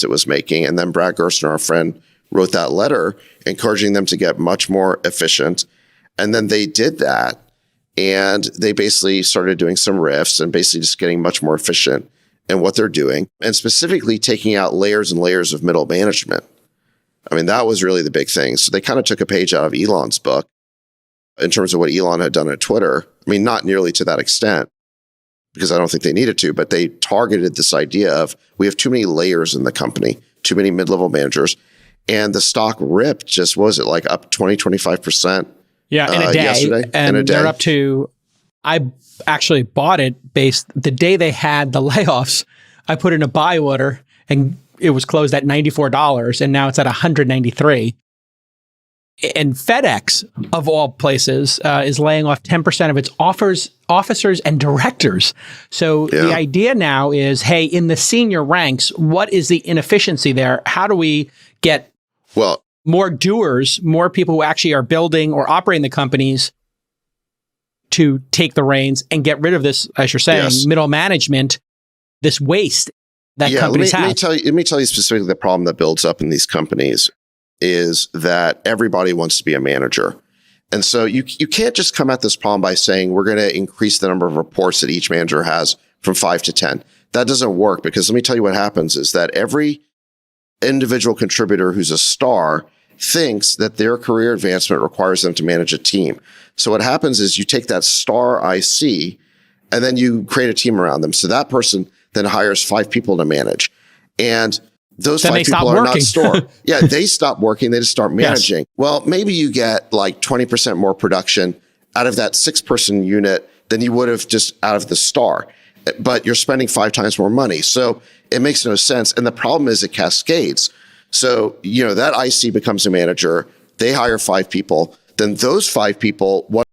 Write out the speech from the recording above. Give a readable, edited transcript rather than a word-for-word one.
mistakes it was making. And then Brad Gerstner, our friend, wrote that letter encouraging them to get much more efficient. And then they did that. And they basically started doing some riffs and basically just getting much more efficient in what they're doing, and specifically taking out layers and layers of middle management. I mean, that was really the big thing. So they kind of took a page out of Elon's book in terms of what Elon had done at Twitter. I mean, not nearly to that extent, because I don't think they needed to, but they targeted this idea of we have too many layers in the company, too many mid-level managers. And the stock ripped just, what was it, like up 20, 25%? Yeah, in a day. Yesterday. And in a day. they're up to, I actually bought it the day they had the layoffs, I put in a buy order and it was closed at $94 and now it's at $193. And FedEx, of all places, is laying off 10% of its officers and directors. So the idea now is, hey, in the senior ranks, what is the inefficiency there? How do we get more doers, more people who actually are building or operating the companies to take the reins and get rid of this, as you're saying, middle management, this waste that companies have? Let me tell you specifically the problem that builds up in these companies is that everybody wants to be a manager. And so you can't just come at this problem by saying we're going to increase the number of reports that each manager has from 5 to 10. That doesn't work, because let me tell you what happens is that every individual contributor who's a star thinks that their career advancement requires them to manage a team. So what happens is you take that star IC and then you create a team around them. So that person then hires 5 people to manage. And those 5 people are not store. Yeah, they stop working. They just start managing. Yes. Well, maybe you get like 20% more production out of that 6-person unit than you would have just out of the star. But you're spending 5 times more money. So it makes no sense. And the problem is it cascades. So, that IC becomes a manager. They hire 5 people. Then those 5 people,